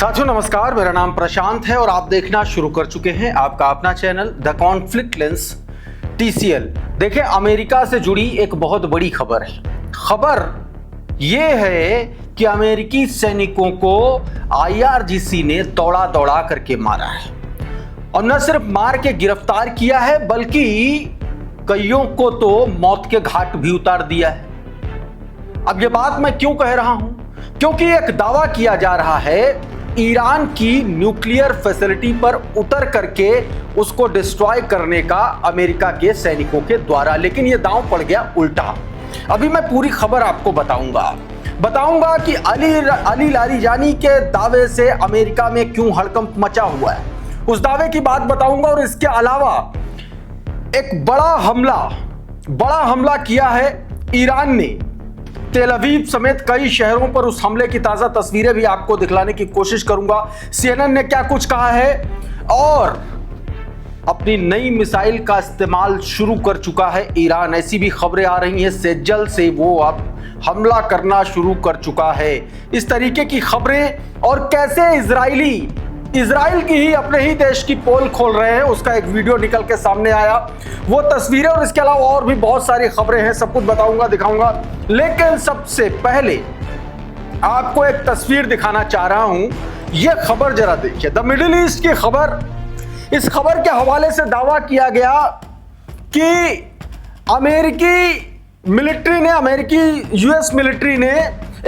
साथियों नमस्कार, मेरा नाम प्रशांत है और आप देखना शुरू कर चुके हैं आपका अपना channel the conflict lens TCL। देखिए, अमेरिका से जुड़ी एक बहुत बड़ी खबर है। खबर यह है कि अमेरिकी सैनिकों को IRGC ने दौड़ा दौड़ा करके मारा है और न सिर्फ मार के गिरफ्तार किया है बल्कि कईयों को तो मौत के घाट भी उतार दिया है। अब यह बात मैं क्यों कह रहा हूं? क्योंकि एक दावा किया जा रहा है ईरान की न्यूक्लियर फैसिलिटी पर उतर करके उसको डिस्ट्रॉय करने का अमेरिका के सैनिकों के द्वारा, लेकिन यह दांव पड़ गया उल्टा। अभी मैं पूरी खबर आपको बताऊंगा कि अली लारिजानी के दावे से अमेरिका में क्यों हड़कंप मचा हुआ है, उस दावे की बात बताऊंगा। और इसके अलावा एक बड़ा हमला किया है ईरान ने, तेल अवीव समेत कई शहरों पर उस हमले की ताजा तस्वीरें भी आपको दिखलाने की कोशिश करूंगा। CNN ने क्या कुछ कहा है और अपनी नई मिसाइल का इस्तेमाल शुरू कर चुका है ईरान, ऐसी भी खबरें आ रही हैं। सेजल से वो अब हमला करना शुरू कर चुका है। इस तरीके की खबरें और कैसे इजराइल की ही अपने ही देश की पोल खोल रहे हैं, उसका एक वीडियो निकल के सामने आया, वो तस्वीरें और इसके अलावा और भी बहुत सारी खबरें हैं, सब कुछ बताऊंगा, दिखाऊंगा। लेकिन सबसे पहले आपको एक तस्वीर दिखाना चाह रहा हूं। यह खबर जरा देखिए, द मिडिल ईस्ट की खबर। इस खबर के हवाले से दावा किया गया कि अमेरिकी यूएस मिलिट्री ने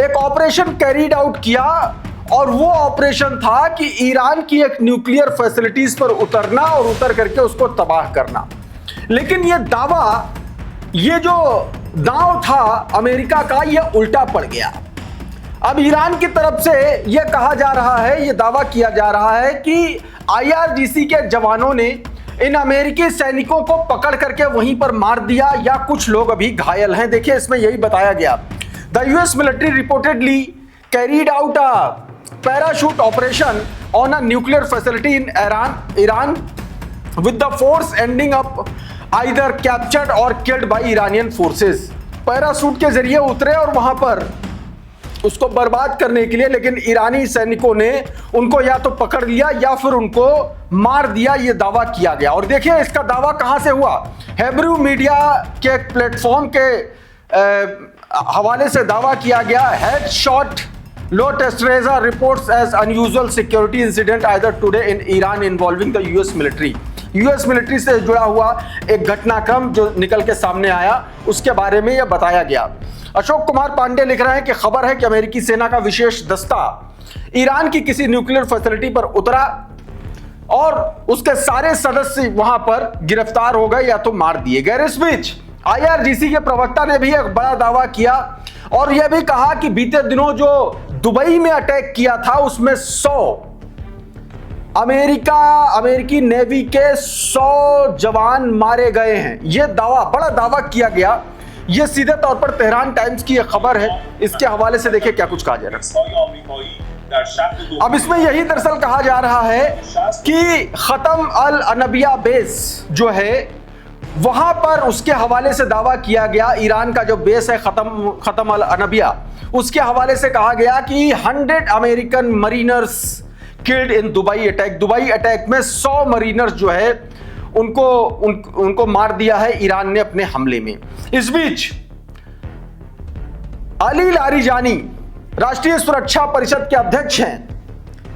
एक ऑपरेशन कैरीड आउट किया और वो ऑपरेशन था कि ईरान की एक न्यूक्लियर फैसिलिटीज पर उतरना और उतर करके उसको तबाह करना। लेकिन ये जो दांव था अमेरिका का, यह उल्टा पड़ गया। अब ईरान की तरफ से यह कहा जा रहा है, यह दावा किया जा रहा है कि IRGC के जवानों ने इन अमेरिकी सैनिकों को पकड़ करके वहीं पर मार दिया या कुछ लोग अभी घायल हैं। देखिए, इसमें यही बताया गया, the US military reportedly carried out a parachute operation on a nuclear facility in Iran with the force ending up either captured or killed by Iranian forces। Parachute के जरिए उतरे और वहां पर उसको बर्बाद करने के लिए, लेकिन ईरानी सैनिकों ने उनको या तो पकड़ लिया या फिर उनको मार दिया, यह दावा किया गया। और देखिए इसका दावा कहां से हुआ, हेब्रू मीडिया के एक प्लेटफॉर्म के हवाले से दावा किया गया। हेडशॉट लो टेस्टरेजा reports as unusual security incident either today in Iran involving the US military से जुड़ा हुआ एक घटनाक्रम जो निकल के सामने आया, उसके बारे में यह बताया गया। अशोक कुमार पांडे लिख रहे हैं कि खबर है कि अमेरिकी सेना का विशेष दस्ता ईरान की किसी न्यूक्लियर फैसिलिटी पर उतरा और उसके सारे सदस्य वहां पर गिरफ्तार हो गए या तो मार दिए गए। इस बीच IRGC के प्रवक्ता ने भी एक बड़ा दावा किया और यह भी कहा कि बीते दिनों जो दुबई में अटैक किया था उसमें 100 अमेरिकी नेवी के 100 जवान मारे गए हैं। यह बड़ा दावा किया गया। यह सीधे तौर पर तेहरान टाइम्स की यह खबर है। इसके हवाले से देखिए क्या कुछ कहा जा रहा है। अब इसमें यही दरअसल कहा जा रहा है कि खत्म अल अनबिया बेस जो है वहां पर, उसके हवाले से दावा किया गया, ईरान का जो बेस है खत्म अल अनबिया, उसके हवाले से कहा गया कि 100 American mariners killed in Dubai attack में 100 मरीनर्स जो है उनको मार दिया है ईरान ने अपने हमले में। इस बीच अली लारिजानी राष्ट्रीय सुरक्षा परिषद के अध्यक्ष हैं,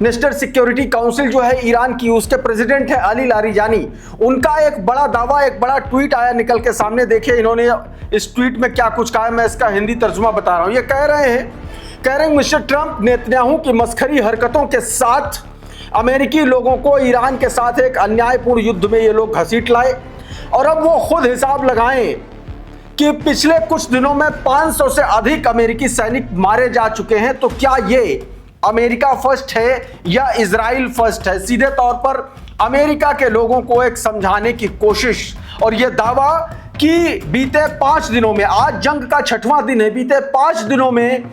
नेशनल सिक्योरिटी काउंसिल जो है ईरान की, उसके प्रेसिडेंट है अली लारिजानी। उनका एक बड़ा दावा, एक बड़ा ट्वीट आया निकल के सामने। देखिए इन्होंने इस ट्वीट में क्या कुछ कहा है, मैं इसका हिंदी तर्जुमा बता रहा हूं। ये कह रहे हैं मिस्टर ट्रंप नेतन्याहू की मस्खरी हरकतों के साथ अमेरिकी लोगों को ईरान के साथ एक अन्यायपूर्ण युद्ध में ये लोग घसीट लाए और अब वो खुद हिसाब लगाएं कि पिछले कुछ दिनों में 500 से अधिक अमेरिकी सैनिक मारे जा चुके हैं। तो क्या ये अमेरिका फर्स्ट है या इजराइल फर्स्ट है? सीधे तौर पर अमेरिका के लोगों को एक समझाने की कोशिश और यह दावा कि बीते 5 दिनों में, आज जंग का 6वां दिन है, बीते 5 दिनों में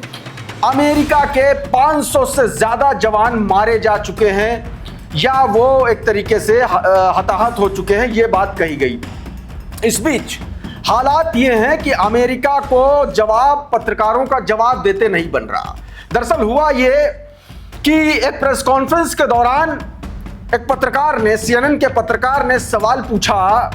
अमेरिका के 500 से ज्यादा जवान मारे जा चुके हैं या वो एक तरीके से हताहत हो चुके हैं, ये बात कही गई। इस बीच हालात ये हैं कि अमेरिका को पत्रकारों का जवाब देते नहीं बन रहा। दरअसल हुआ ये कि एक प्रेस कॉन्फ्रेंस के दौरान एक पत्रकार ने, CNN के पत्रकार ने सवाल पूछा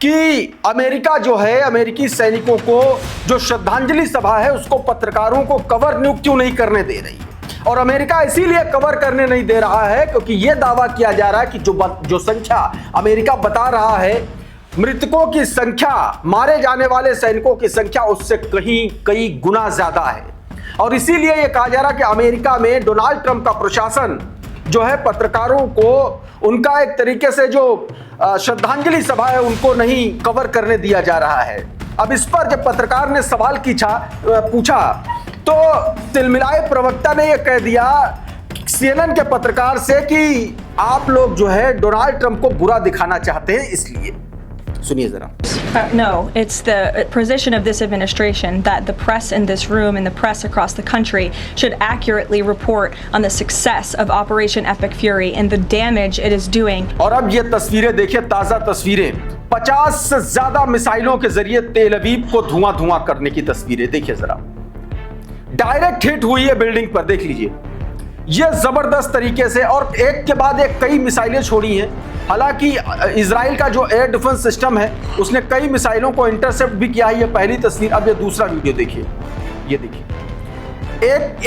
कि अमेरिका जो है, अमेरिकी सैनिकों को जो श्रद्धांजलि सभा है उसको पत्रकारों को कवर क्यों नहीं करने दे रही है। और अमेरिका इसीलिए कवर करने नहीं दे रहा है क्योंकि यह दावा किया जा रहा है कि जो संख्या अमेरिका बता रहा है, मृतकों की संख्या, मारे जाने वाले सैनिकों की संख्या उससे कई गुना ज्यादा है। और इसीलिए यह कहा जा रहा है कि अमेरिका में डोनाल्ड ट्रंप का प्रशासन जो है पत्रकारों को उनका एक तरीके से जो श्रद्धांजलि सभा है उनको नहीं कवर करने दिया जा रहा है। अब इस पर जब पत्रकार ने सवाल पूछा तो तिलमिलाए प्रवक्ता ने यह कह दिया CNN के पत्रकार से कि आप लोग जो है डोनाल्ड ट्रंप को बुरा दिखाना चाहते हैं, इसलिए सुनिए जरा। No, it's the position of this administration that the press in this room and the press across the country should accurately report on the success of Operation Epic Fury and the damage it is doing. और अब ये तस्वीरें देखिए, ताजा तस्वीरें, 50 से ज्यादा मिसाइलों के जरिए तेल अवीव को धुआं करने की तस्वीरें देखिए जरा। डायरेक्ट हिट हुई है बिल्डिंग पर, देख लीजिए ये जबरदस्त तरीके से, और एक के बाद एक कई मिसाइलें छोड़ी हैं। हालांकि इजराइल का जो एयर डिफेंस सिस्टम है उसने कई मिसाइलों को इंटरसेप्ट भी किया है। ये पहली तस्वीर। अब ये दूसरा वीडियो देखिए, ये देखिए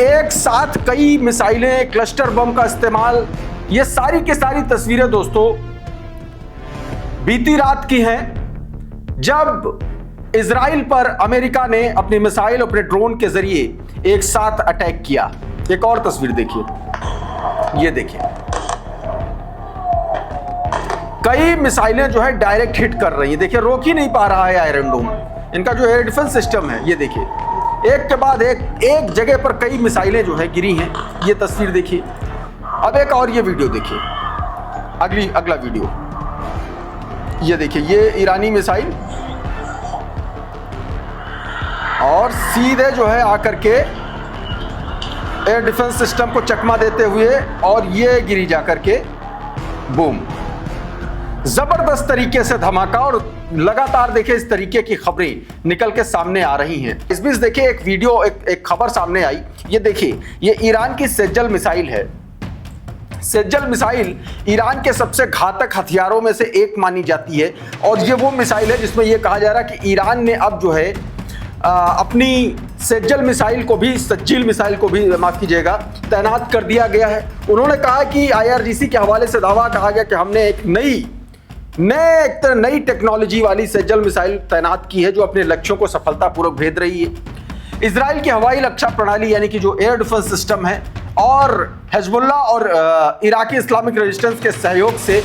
एक साथ कई मिसाइलें, क्लस्टर बम का इस्तेमाल, ये सारी की सारी तस्वीरें दोस्तों बीती रात की हैं जब इजराइल पर अमेरिका ने अपनी मिसाइल, अपने ड्रोन के जरिए एक साथ अटैक किया। एक और तस्वीर देखिए, ये देखिए कई मिसाइलें जो है डायरेक्ट हिट कर रही हैं। देखिए रोक ही नहीं पा रहा है आयरन डोम, इनका जो एयर डिफेंस सिस्टम है। ये देखिए एक के बाद एक जगह पर कई मिसाइलें जो है गिरी हैं। ये तस्वीर देखिए। अब एक और ये वीडियो देखिए, अगला वीडियो ये देखिए, ये ईरानी मिसाइल और सीधे जो है आकर के एयर डिफेंस सिस्टम को चकमा देते हुए, और ये गिरी जाकर के बूम। जबरदस्त तरीके से धमाका, और लगातार देखिए इस तरीके की खबरें निकल के सामने आ रही हैं। इस बीच देखिए एक वीडियो, एक खबर सामने आई। ये देखिए, ये ईरान की सेज्जल मिसाइल है। सेज्जल मिसाइल ईरान के सबसे घातक हथियारों में से एक मानी जाती है, और ये वो मिसाइल है जिसमें यह कहा जा रहा है कि ईरान ने अब जो है अपनी सेज्जल मिसाइल को भी, सज्जील मिसाइल को भी माफ कीजिएगा, तैनात कर दिया गया है। उन्होंने कहा कि IRGC के हवाले से दावा कहा गया कि हमने एक नई टेक्नोलॉजी वाली सेज्जल मिसाइल तैनात की है जो अपने लक्ष्यों को सफलतापूर्वक भेद रही है। इजराइल की हवाई रक्षा प्रणाली यानी कि जो एयर डिफेंस सिस्टम है और हिजबुल्लाह और इराकी इस्लामिक रेजिस्टेंस के सहयोग से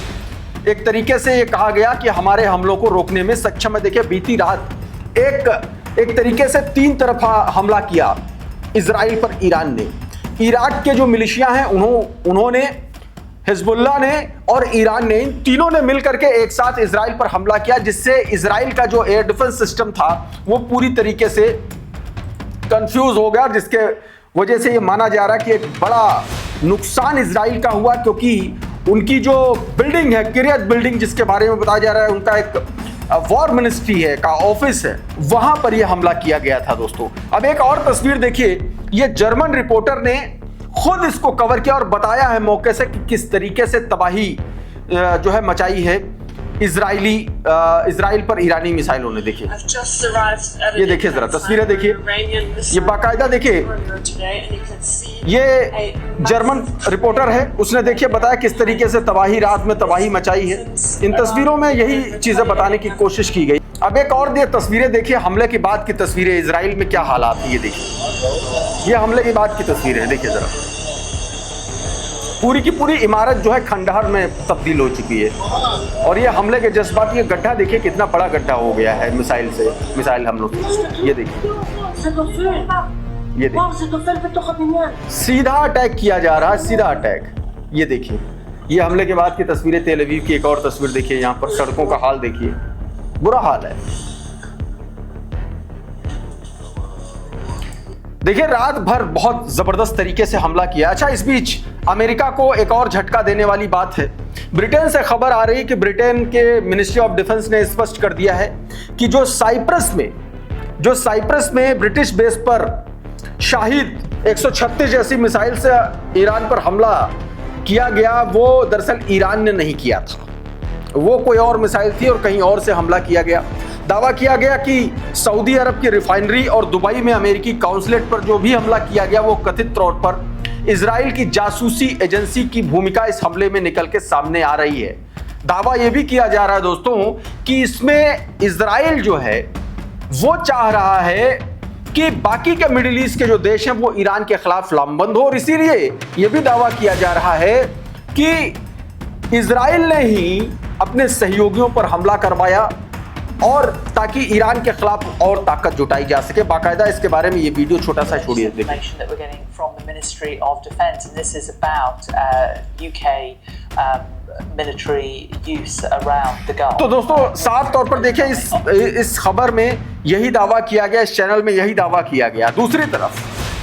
एक तरीके से ये कहा गया कि हमारे हमलों को रोकने में सक्षम है। देखिए बीती रात एक तरीके से 3 तरफा हमला किया इजराइल पर ईरान ने। इराक के जो मिलिशिया हैं उन्होंने, हिजबुल्लाह ने और ईरान ने, इन तीनों ने मिलकर के एक साथ इजराइल पर हमला किया, जिससे इजराइल का जो एयर डिफेंस सिस्टम था वो पूरी तरीके से कंफ्यूज हो गया, जिसके वजह से ये माना जा रहा है कि एक बड़ा नुकसान इजराइल का हुआ, क्योंकि उनकी जो बिल्डिंग है, किरियत बिल्डिंग जिसके बारे में बताया जा रहा है, उनका एक वॉर मिनिस्ट्री है का ऑफिस है, वहां पर यह हमला किया गया था दोस्तों। अब एक और तस्वीर देखिए, ये जर्मन रिपोर्टर ने खुद इसको कवर किया और बताया है मौके से कि किस तरीके से तबाही जो है मचाई है इजराइल पर ईरानी मिसाइलों ने। देखिए ये देखिए जरा तस्वीरें देखिए, ये बाकायदा देखिए, ये जर्मन रिपोर्टर है, उसने देखिए बताया किस तरीके से तबाही, रात में तबाही मचाई है। इन तस्वीरों में यही चीजें बताने की कोशिश की गई। अब एक और तस्वीरें देखिए, हमले के बाद की तस्वीरें, इजराइल में क्या हालात है ये देखिए। ये हमले के बाद की तस्वीरें देखिए जरा, पूरी की पूरी इमारत जो है खंडहर में तब्दील हो चुकी है। और ये हमले के जज्बात, ये गड्ढा देखिए कितना बड़ा गड्ढा हो गया है मिसाइल हमलों से। ये देखिए, ये देखिए सीधा अटैक किया जा रहा है, सीधा अटैक। ये देखिए, ये हमले के बाद की तस्वीरें। तेल अवीव की एक और तस्वीर देखिए, यहाँ पर सड़कों का हाल देखिए, बुरा हाल है। देखिए रात भर बहुत जबरदस्त तरीके से हमला किया। अच्छा, इस बीच अमेरिका को एक और झटका देने वाली बात है। ब्रिटेन से खबर आ रही है कि ब्रिटेन के मिनिस्ट्री ऑफ डिफेंस ने स्पष्ट कर दिया है कि जो साइप्रस में ब्रिटिश बेस पर शहीद 136 जैसी मिसाइल से ईरान पर हमला किया गया, वो दरअसल ईरान ने नहीं किया था, वो कोई और मिसाइल थी और कहीं और से हमला किया गया। दावा किया गया कि सऊदी अरब की रिफाइनरी और दुबई में अमेरिकी काउंसलेट पर जो भी हमला किया गया वो कथित तौर पर इजराइल की जासूसी एजेंसी की भूमिका इस हमले में निकल के सामने आ रही है। दावा यह भी किया जा रहा है दोस्तों कि इसमें इजराइल जो है वो चाह रहा है कि बाकी के मिडिल ईस्ट के जो देश हैं वो ईरान के खिलाफ लामबंद हो, और इसीलिए यह भी दावा किया जा रहा है कि इजराइल ने ही अपने सहयोगियों पर हमला करवाया और ताकि ईरान के खिलाफ और ताकत जुटाई जा सके। बाकायदा इसके बारे में ये वीडियो छोटा सा छोड़िए तो दोस्तों साफ तौर पर देखें इस खबर में यही दावा किया गया, इस चैनल में यही दावा किया गया। दूसरी तरफ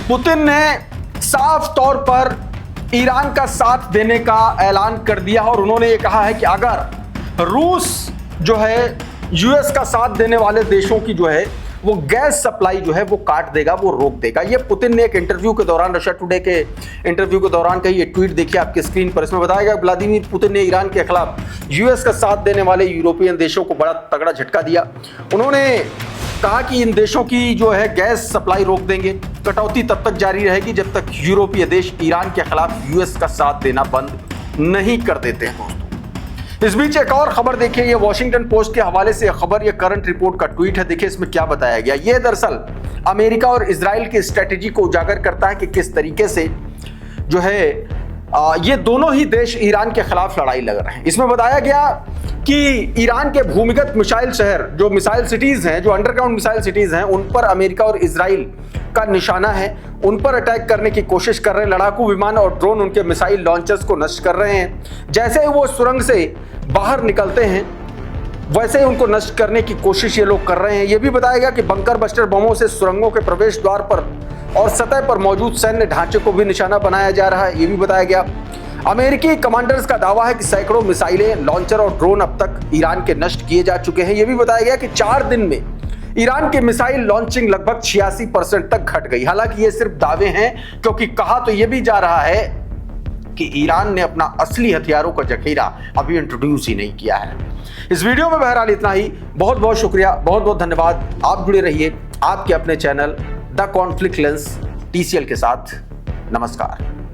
पुतिन ने साफ तौर पर ईरान का साथ देने का ऐलान कर दिया और उन्होंने ये कहा है कि अगर रूस जो है यूएस का साथ देने वाले देशों की जो है वो गैस सप्लाई जो है वो काट देगा, वो रोक देगा। ये पुतिन ने एक इंटरव्यू के दौरान, रशिया टुडे के इंटरव्यू के दौरान कही, ये ट्वीट देखिए आपके स्क्रीन पर। इसमें बताया गया व्लादिमीर पुतिन ने ईरान के खिलाफ यूएस का साथ देने वाले यूरोपियन देशों को बड़ा तगड़ा झटका दिया। उन्होंने कहा कि इन देशों की जो है गैस सप्लाई रोक देंगे, कटौती तब तक जारी रहेगी जब तक यूरोपीय देश ईरान के खिलाफ यूएस का साथ देना बंद नहीं कर देते हैं। इस बीच एक और खबर देखिए, ये वॉशिंगटन पोस्ट के हवाले से खबर, ये करंट रिपोर्ट का ट्वीट है। देखिए इसमें क्या बताया गया। ये दरअसल अमेरिका और इजराइल की स्ट्रेटेजी को उजागर करता है कि किस तरीके से जो है ये दोनों ही देश ईरान के खिलाफ लड़ाई लड़ रहे हैं। इसमें बताया गया कि ईरान के भूमिगत मिसाइल शहर, जो मिसाइल सिटीज हैं, जो अंडरग्राउंड मिसाइल सिटीज हैं, उन पर अमेरिका और इजराइल का निशाना है, उन पर अटैक करने की कोशिश कर रहे हैं। लड़ाकू विमान और ड्रोन उनके मिसाइल लॉन्चर्स को नष्ट कर रहे हैं। जैसे ही वो सुरंग से बाहर निकलते हैं वैसे ही उनको नष्ट करने की कोशिश ये लोग कर रहे हैं। ये भी बताया गया कि बंकर बस्टर बमों से सुरंगों के प्रवेश द्वार पर और सतह पर मौजूद सैन्य ढांचे को भी निशाना बनाया जा रहा है, ये भी बताया गया। अमेरिकी कमांडर्स का दावा है कि सैकड़ों मिसाइलें, लॉन्चर और ड्रोन अब तक ईरान के नष्ट किए जा चुके हैं। यह भी बताया गया कि 4 दिन में ईरान की मिसाइल लॉन्चिंग लगभग 86% तक घट गई। हालांकि ये सिर्फ दावे हैं, क्योंकि कहा तो यह भी जा रहा है कि ईरान ने अपना असली हथियारों का जखीरा अभी इंट्रोड्यूस ही नहीं किया है। इस वीडियो में बहरहाल इतना ही। बहुत बहुत शुक्रिया, बहुत बहुत धन्यवाद। आप जुड़े रहिए आपके अपने channel the conflict lens TCL के साथ। नमस्कार।